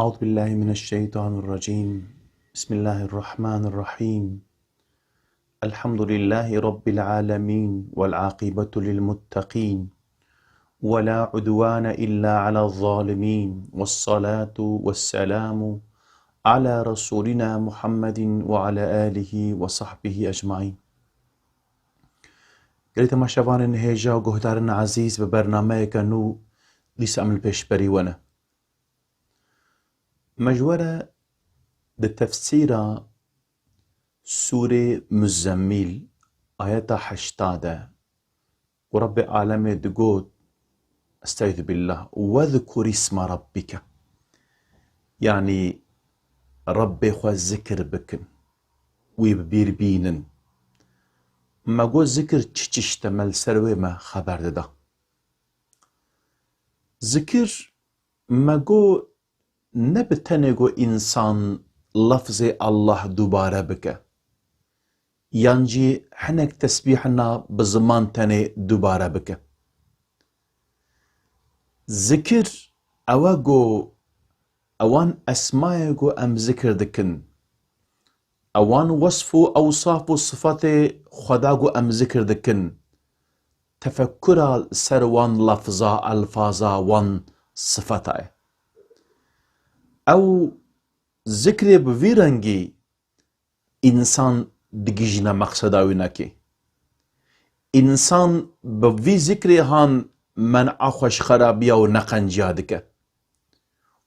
أعوذ بالله من الشيطان الرجيم بسم الله الرحمن الرحيم الحمد لله رب العالمين والعاقبة للمتقين ولا عدوان إلا على الظالمين والصلاة والسلام على رسولنا محمد وعلى آله وصحبه أجمعين. قلت ما شبان هيجا وقهدارنا عزيز ببرنامج كانوا لسه عمل بيشبري وانا مجورة بتفسير سورة مزمل آيات 80 ورب العالمين دقود استعيذ بالله واذكر اسم ربك يعني ربي خو الذكر بكن ويببير بينن ما قو ذكر تشتمل سروي ما خبر ده ذكر ما قو نبتنگو insan lafzı Allah dubara bike. Yancı hanek tesbihna bızman tane dubara bike. Zikir ava go awan esmaya go em zikir dikin. Awan vasfu awsafu sıfatı Xuda go em zikir dikin. Tefekkura serwan lafza alfaza wan sıfatay. او ذکر بوی رنگی انسان دگیجنا مقصداوی نکی انسان بوی ذکر هان منع خوش خرابیا و نقنجیا دکه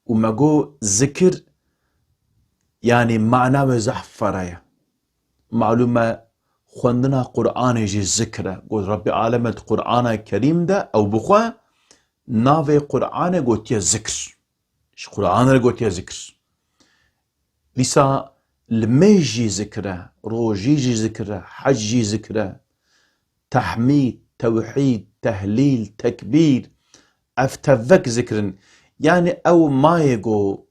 و مگو ذکر يعني معنى وزحفرايا معلومة خوندنا قرآن جي ذكره قول ربي عالم القرآن الكريم ده او بخوا ناوي قرآن قوت يا ذكر قرآن قوت يا ذكر لسا الميجي ذكره روجي ذكره حجي ذكره تحميد توحيد تهليل تكبير افتفك ذكر يعني او ما يقو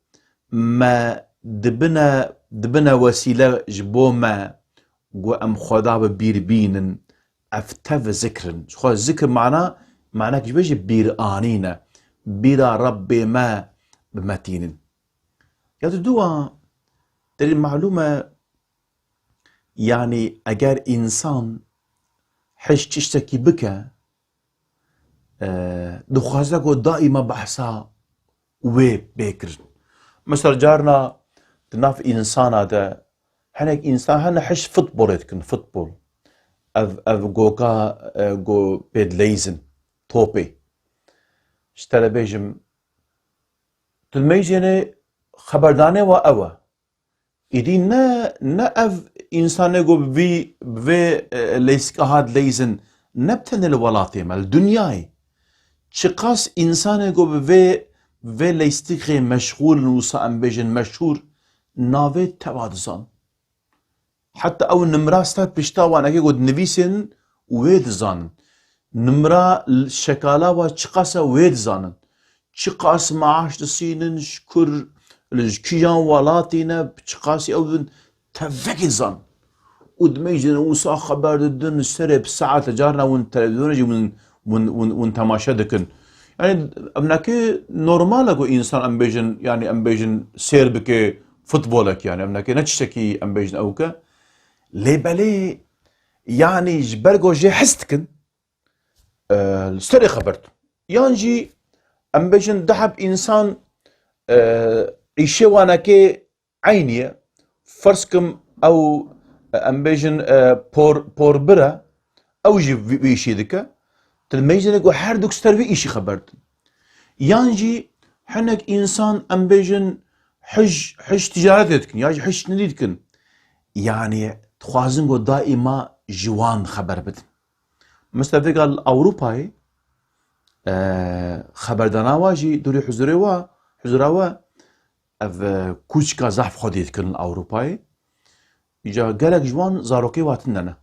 ما دبنا وسيلة جبو ما قو ام خدا ببير بينن افتف ذكر خو الذكر معناه جبيش بير آنينا بير ربي ما بمتين يا دوا ترى المعلومة يعني اگر انسان حش تشتكي بك دخوازك دائما بحثا ويب بكر مثلا جارنا تناف انسان هذا هناك انسان هنا حش فوتبول يتكن فوتبول اف جوكا جو بيد ليزن توبي اشترى بيجم تلميجيني خبردانه و اوا ایدی نه اف انسانه گو بی لیسکهاد لیزن نبتن الولاتی مال دنیای چقاس انسانه گو بی لیستیقی مشغول نوسا ام بیجن مشهور ناوی توادزان حتی او نمراستات پشتا وانگه گو نویسن وید زان نمرا شکالا و چقاسا وید زانن چقاس معاش دسینن شکر الكيان ولاتينا بشقاسي أودن تفكي زان ودميجنا وصا خبر الدن سرب ساعة جارنا ون تلفزيون جي ون تماشا دكن يعني أمناكي نورمال أكو إنسان أمبيجن يعني أمبيجن سير بكي فوتبولك يعني أمناكي نتشتكي أمبيجن أوكا لي بالي يعني جبرجو جي حستكن السري خبرت يعني أمبيجن دحب إنسان إيشي واناكي عينية فرسكم أو أمبيجن بور برا أو جي بيشي ذكا تلميجن يقول حردوك سترفي إيشي خبرت يانجي حنك إنسان أمبيجن حج تجارتكن ياجي حج نديدكن يعني تخوازن قو دائما جوان خبر بدن مثل في قال أوروباي خبردانا واجي دوري حزوروا اف کوچکا زحف خودید کن اوروپای ایجا گلک جوان زاروکی واتننا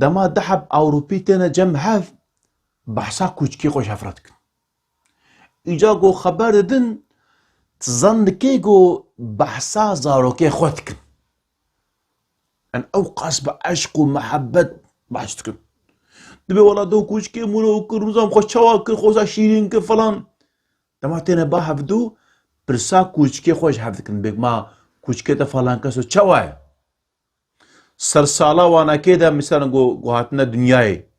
دما دحب اوروپی تینا جم هف بحثا کوچکی خوش افراد کن ایجا گو خبر دن تزندکی گو بحثا زاروکی خود کن ان او قصب عشق و محبت بحث کن دبی والا دو کوچکی مولو کن روزام خوش چوا کن خوزا شیرین کن فلان دما تینا با هفدو پرسا کوچکی خوش هفدکن بگ ما کوچکی تا فلان کسو چوای سرسالا وانا كده مثلا هاتنا دنياي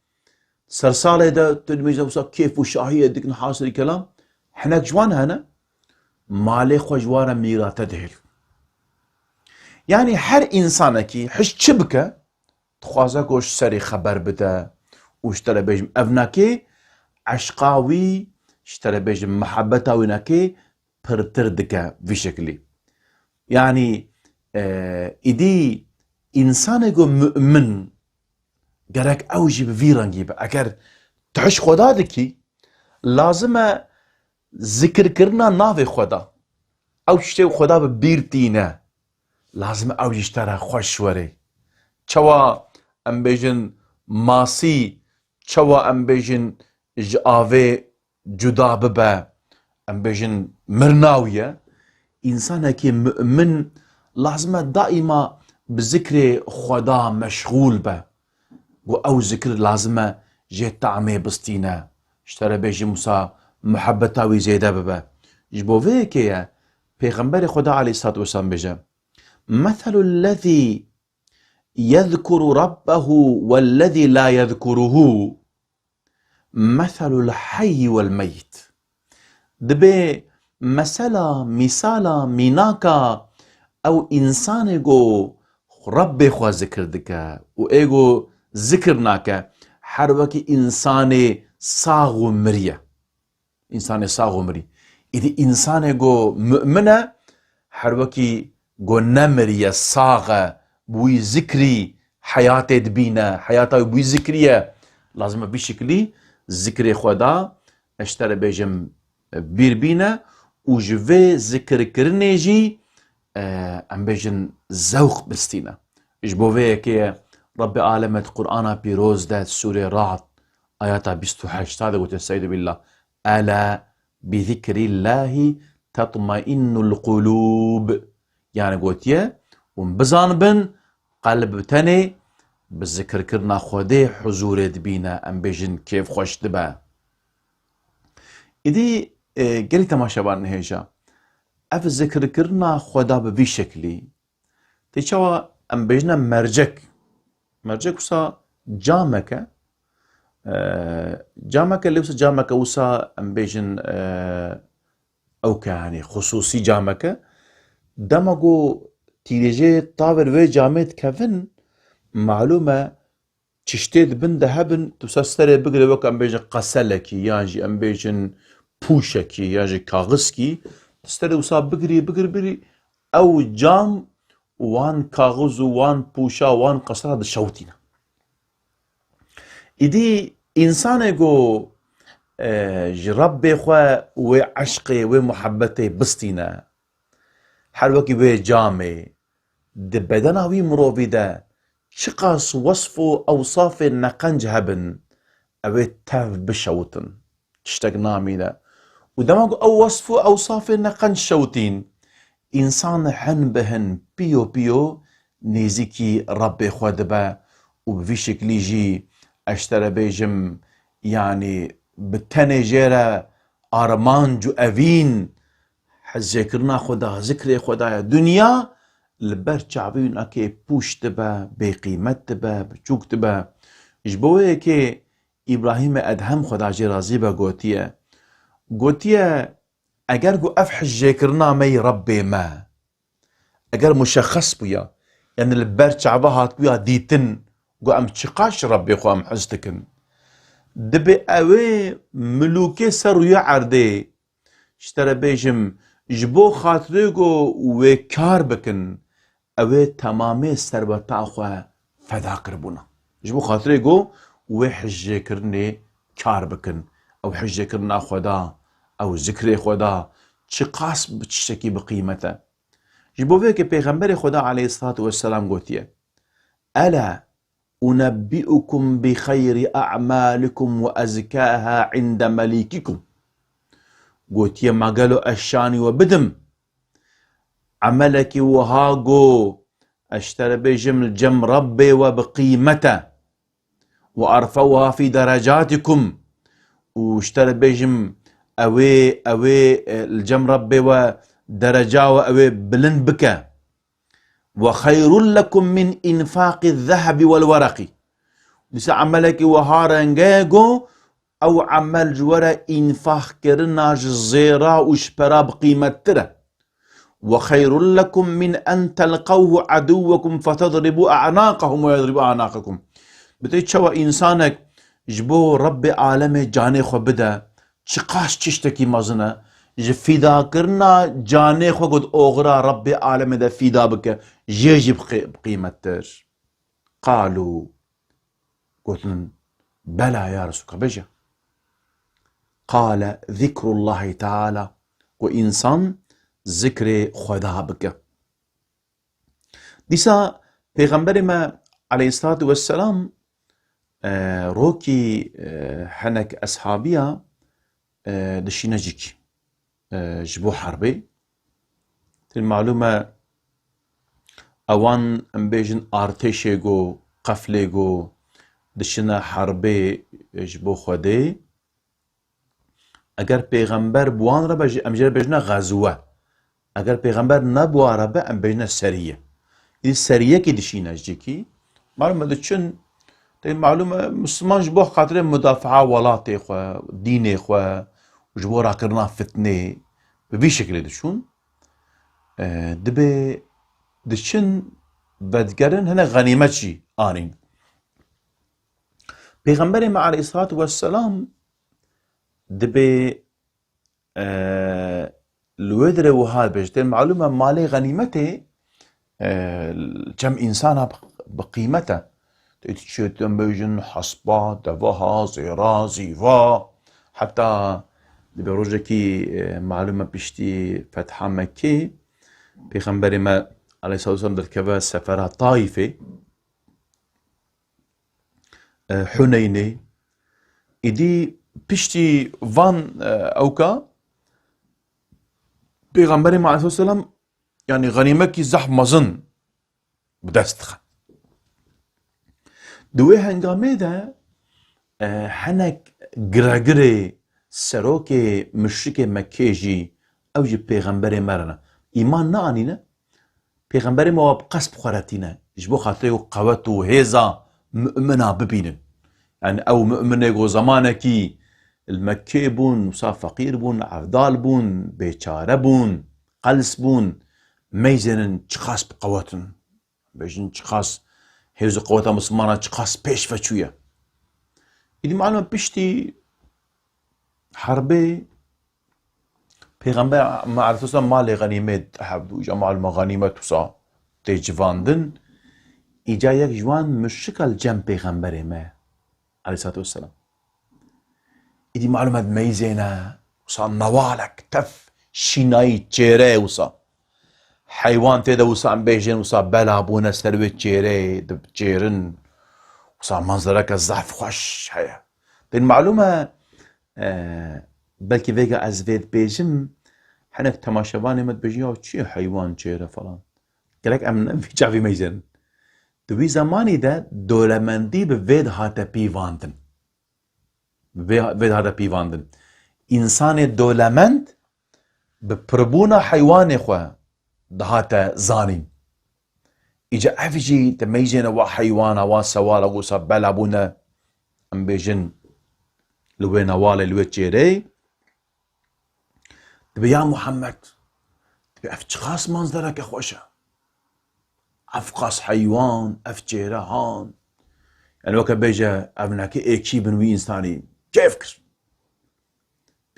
سرسالة ده تدمج وصا كيف وشاهية ديك حاصل الكلام حنا جوان هنا مالي خو جوانا ميرا تدهل يعني هر انسانكي حش چبكه تخوازا كوش سري خبر بده واشترى بيجم افناكي عشقاوي اشترى بيجم محبتا ويناكي پرتردكه في شكلي يعني ايدي انسانكو مؤمن گرک اوجی به ویرانگی به اگر تحش خدا دکی لازمه ذکر کرنا ناو خدا او شتی خدا به بیرتینه لازمه اوجیش تره خوش وره چوا ام بیجن ماسی چوا ام بیجن جاوه جدا ببه ام بیجن مرناویه انسانه که مؤمن لازمه دائما بذكر خدا مشغول به و او ذكر لازمه جه طعمه بستينه اشترى بيجي موسى محبتاوي زيده ببه جبوه كيه پیغمبر خدا عليه الصلاة والسلام بيجي مثل الذي يذكر ربه والذي لا يذكره مثل الحي والميت دبي مثلا ميناكا او انسان جو رب خوا ذكر دكا و ايغو ذكر ناكا حروكي انسان صاغ مريا انسان صاغ مري اذا انسان جو مؤمنة حروكي جو نمريا صاغ بوي ذكري حياتي دبينا حياته بوي ذكرية لازم بشكلي ذكري خدا اشترى بيجم بير بينا وجوه ذكر كرنيجي ام بيجن ذوق بستينا ايش بوفيه كي رب عالمة قرآن بيروز ده سورة رعد آياتها 28 هذا قلت السيد بالله ألا بذكر الله تطمئن القلوب يعني قلت يا ومبزان بن قلب تاني بالذكر كرنا خودي حضور دبينا ام بيجن كيف خوش دبا إذي قلت تماشا بان هيجا اف ذكر كرنا خدا بوي شكلي تيشوا ام بيجنا مرجك وسا جامك جامك اللي وسا جامك وسا ام بيجن او يعني خصوصي جامك دمجو تيجي طاور وي جامت كفن معلومة تشتيد بن دهبن تسستري بقري وك ام بيجن قسلكي يعني ام بيجن بوشكي يعني كاغسكي تستري وسا بقري او جام وان كاغز وان بوشا وان قصرة الشوتينا إدي إنسان جو ربي خوا وعشقي ومحبتي بستينا حلوكي وي جامي دبدنا وي مروفيدا شقاس وصفو أوصاف نقنج هبن أوي تاف بشوتن تشتقنا مينا ودماغ أو وصفو أوصاف نقنج شوتين إنسان حن بهن بيو نيزيكي ربي خودبا وبفي شكلي جي اشترى بيجم يعني بالتنجيرة أرمان جو أفين حذكرنا خدا ذكري خدا دنيا لبر شعبين أكي بوش تبا بقيمت تبا بچوك تبا جبوه كي إبراهيم أدهم خدا جي رازي با قوتيه اگر گو اف حجيكرنا مي ربي ما اگر مشخص بيا يعني البر شعبه هات بيا ديتن قو ام تشقاش ربي خو ام حزتكن دبي اوي ملوكي سرو يعردي اشترى بيجم جبو خاطريقو وكار بكن اوي تمامي سربتا خو فدا قربونا جبو خاطريقو وحجيكرني كار بكن او حجيكرنا خدا او ذكر خدا چه قاس بتشتكي بقيمته جبوه كي پیغمبر خدا عليه الصلاة والسلام قوتيه ألا أنبئكم بخير أعمالكم وأزكاها عند مليككم قوتيه ما قالوا الشاني وبدم عملك وهاقو اشترى بجم الجم ربي وبقيمته وأرفوها في درجاتكم واشترى بجم اوي الجم ربي و درجة وأوي بلند بك وخير لكم من إنفاق الذهب والورق بس عملك وهارنجاجو أو عمل جورا إنفاق كرنا جزيرا وشبرا بقيمة ترى وخير لكم من أن تلقوه عدوكم فتضربوا أعناقهم ويضربوا أعناقكم بتريد شوى إنسانك جبو رب عالمي جاني خو بدا چقاش تشتكي مزنا فدا كرنا جاني خو قد أغرى رب عالمي دا فدا بك يجب بقيمة تر قالوا قلت بلى يا رسول بجا قال ذكر الله تعالى وإنسان ذكر خدا بك ديسا پیغمبر ما عليه الصلاة والسلام روكي حنك أصحابيا دشينا جيك جبو حربي المعلومة اوان امبيجن ارتشيغو قفليغو دشينا حربي جبو خودي اگر پیغمبر بوان را امجر بجنا غزوه اگر پیغمبر نبوا را ام بجنا سريه این سريه کی دشينا جيكي معلومه دچن معلومه مسلمان جبو خاطر مدافعه ولاتي خو ديني خو جبو را كرنا فتنه ببي شكل دشون دبي دشن بدگرن هنا غنيمت شي آنين پیغمبر ما عليه الصلاة والسلام دبي الودر وهذا بجتين معلومة مالي غنيمته كم إنسان بقيمته تشتم بيجن حصبة دفها زيرا زيفا حتى دبي رجكي معلومة بشتي فتح مكة پیغمبر ما عليه الصلاة والسلام دركبا سفرها طائفة حنينة إدي بشتي فان أوكا پیغمبر ما عليه الصلاة والسلام يعني غنيمة كي زح مزن بدستخ دوي هنگامه ده حنك گرگره سروك مشرك مكة جي او جي پیغمبر مرنا ایمان نه آنینه پیغمبر ما بقصب خورتینه جبو خاطر قوت و هیزا مؤمنه ببینن يعني او مؤمنه جو زمانكي المكي بون وصا فقير بون عفدال بون بيچاره بون قلس بون ميزنن چخاس بقوتن بيجن چخاس هيزو قوتا مسلمانا چخاس پیش فچوية إدي معلومة بشتي حربي پیغمبر ما عرفتوسا مال غنیمت حبدو اجا معلومة غنیمت وصا تيجواندن اجا يك جوان مشكل جم پیغمبر ما عليه الصلاة والسلام إدي معلومة ميزينة وصا نوالك تف شيناي تشيري وصا حيوان تيدا وصا عم بيجين وصا بلا بونا سلوي تشيري دب تشيرن وصا منظرك الزعف خوش هيا دي المعلومة بلكي فيجا از فيد بيجم حنك تماشواني مد بيجي او چي حيوان تشيري فلان قالك ام في جافي ميزين دوی زمانی ده دولمندی به وید هاته پیواندن وید هاته پیواندن انسان دولمند به پربونا حیوان خواه ده هاته زانین ایجا افجی تمیجین و حیوان و سوالا و سبلا بونا ام بیجن لوی نوال لوی چیره دبی یا محمد دبی افچخاص منظرك خوشه افقاس حيوان افجيره هان يعني وقت بيجا ابنك ايكي بنوي انساني كيف كس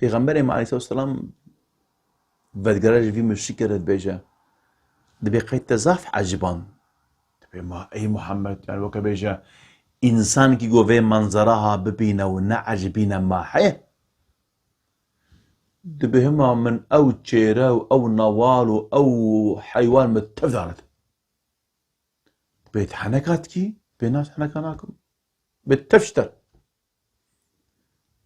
پیغمبر عليه الصلاة والسلام بدگراج في مشكلة بيجا دبي قيت تزاف عجبان دبي ما اي محمد يعني وقت بيجا انسان كي قوة منظرها ببينا ونعجبينا ما حيه دبي هما من او تشيره او نوال او حيوان متفدارت بيت حنكاتكي بينات حنكاناكم بالتفشتر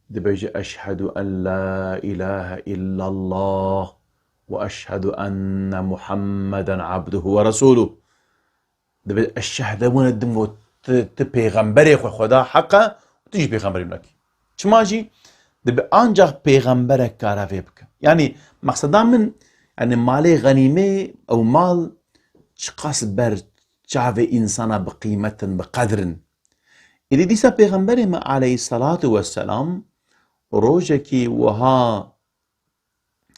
دبيجي أشهد أن لا إله إلا الله وأشهد أن محمدا عبده ورسوله دبي الشهدون الدم تبيغمبري خدا حقا وتجي بيغمبري منك شماجي دبي أنجح بيغمبرك كارافيبك يعني مقصدا من يعني مالي غنيمة أو مال شقاس بر چاوه إنسانا بقيمة بقدر إذا ديسا پیغمبر ما عليه الصلاة والسلام روجكي وها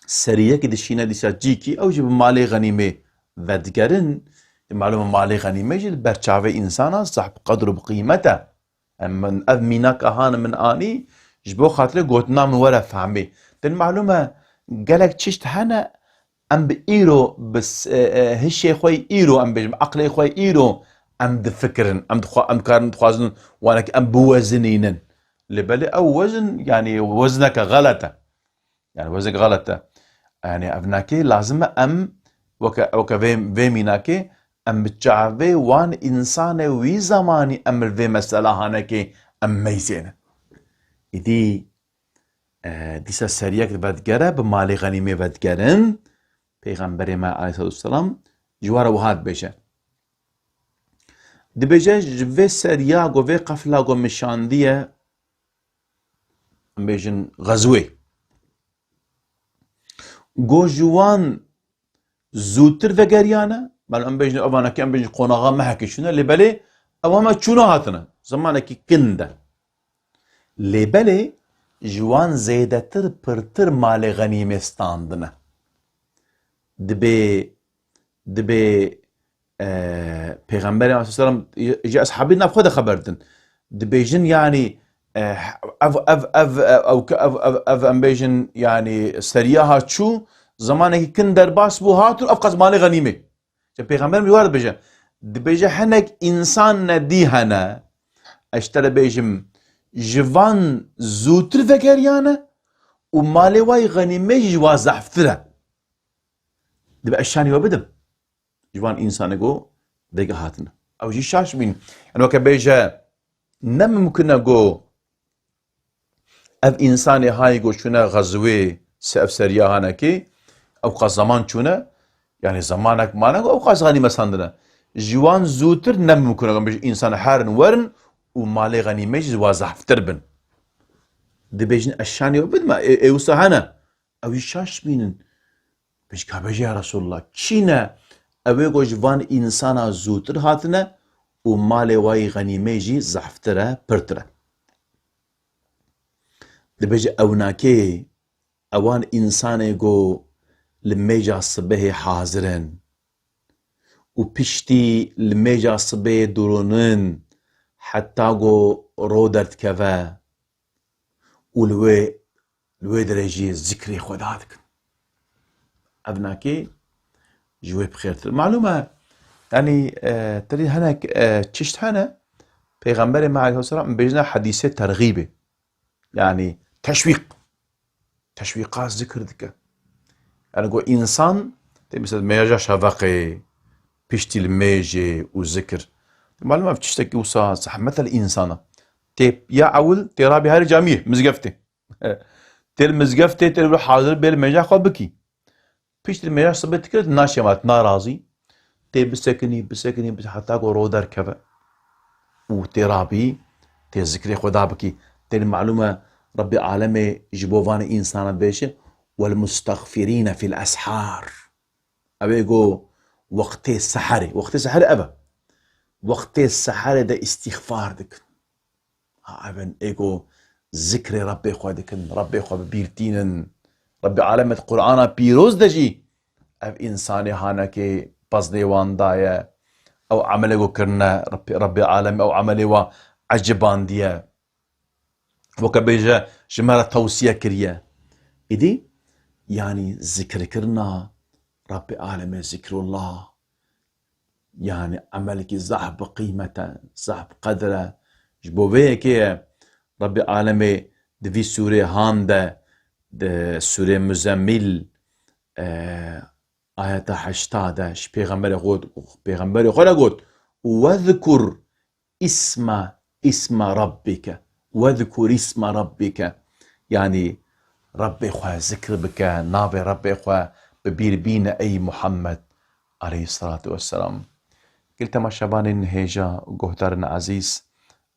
سرية كده شينا ديسا جيكي أو جب مالي غنيمة ودگرن معلومة مالي غنيمة جد بر چاوه إنسانا صاحب قدر بقيمته من أذ ميناك أهان من آني جبو خاطره قوتنا من ورا فهمي دن معلومة قالك تشت هنا ام بإيرو بس هشي خوي إيرو ام بجم عقلي خوي إيرو ام دفكرن ام كارن تخوازن وانك ام بوزنينن لبالي او وزن يعني وزنك غلطة يعني وزنك غلطة يعني ابناكي لازم ام وكا في ميناكي ام بتشعبي وان انسان وي زماني ام الفي مسألة هانكي ام ميزين إدي ديسا سريك بدگره بمالي غنيمة بدگرن پیغمبر ما علیه السلام جوار وهاد بشه دی بجه جوه سریا گوه قفلا گو مشاندیه بجن غزوه گو جوان زودتر وگریانه بل ام بجن اوانا که ام بجن قوناغا محکشونه لباله اواما چونه هاتنه زمانه که کنده لباله جوان زیدتر پرتر مال غنیمه استاندنه دبي پیغمبر علیه السلام اجى اصحابي ناخذ خبرتن دبيجن يعني اف امبيجن يعني سرياها شو زمانك كن درباس بو هاتو افقز مالي غنيمه پیغمبر میوارد بجه دبيجه حنك انسان ندي هنا اشترى بيجم جوان زوتر فكريانه ومالي واي غنيمه جواز زحفتره دبي اشاني وبدم جوان انسان جو ديك هاتنا او جي شاش بين انه كبيجا نم ممكن جو اف انسان هاي جو شنا غزوه سف سريا هانكي او قا زمان شنا يعني زمانك مانا او قا غني مساندنا جوان زوتر نم ممكن انسان حارن ورن ومالي غني مج وازح فتربن دبيجن اشاني وبدم ايوسا هنا او شاش بينن بيش كابجي يا رسول الله كينا اوه گو جوان انسانا زوتر هاتنه و مال واي غنيمه جي زحفتره پرتره دبيجي اوناكي اوان انسانه گو لميجا صبه حاضرن و پشتی لميجا صبه درونن حتى گو رو درد كفا و لوي درجي ذكري خدا دكن ابناكي جوي بخير معلومة يعني تري هناك تشت هنا پیغمبر ما عليه السلام بيجنا حديثة ترغيبة يعني تشويقات ذكر ذكر يعني قو إنسان مثلا ميجا شفقي بيشتي الميجي وذكر معلومة بتشتكي وصا زحمة الإنسان تيب يا أول ترابي هاري جامية مزقفتي تل مزقفتي تل حاضر بيل ميجا خو بكي بيشتي الميجا صبت كده ناشمات ناراضي تيب بسكني حتى قو رودر كفا وترابي تي ذكري خدا بكي تل معلومة ربي عالمي جبوفان إنسان بيشه والمستغفرين في الأسحار أبيقو وقت السحر أبا وقت السحر ده استغفار دك أبن إيقو ذكر ربي خوا دكن ربي خوا بيرتينن ربي عالمة القرآن بيروز دجي أب إنساني هانا كي بصدي وان دايا أو عملي وكرنا ربي عالمي أو عملي وعجبان ديا وكبيجا جمالة توصية كريا إدي يعني ذكر كرنا ربي عالمي ذكر الله يعني عملك زحب قيمة زحب قدره جبوه كي ربي عالمي دفي سورة هانده ده سورة مزمل آيات 80 پیغمبر خود قد واذكر اسم ربك واذكر اسم ربك يعني ربي خواه ذكر بك نابي ربي خواه ببير بينا أي محمد عليه الصلاة والسلام قلت ما شبان هيجا قهدارنا عزيز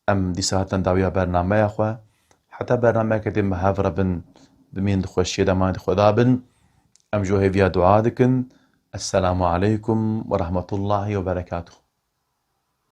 أم دي ساعتن داوية برنامه خواه حتى برنامه كتب مهافرة بن بمين خوشي دمان خدا بن ام جو هيفيا دعاء دكن. السلام عليكم ورحمة الله وبركاته.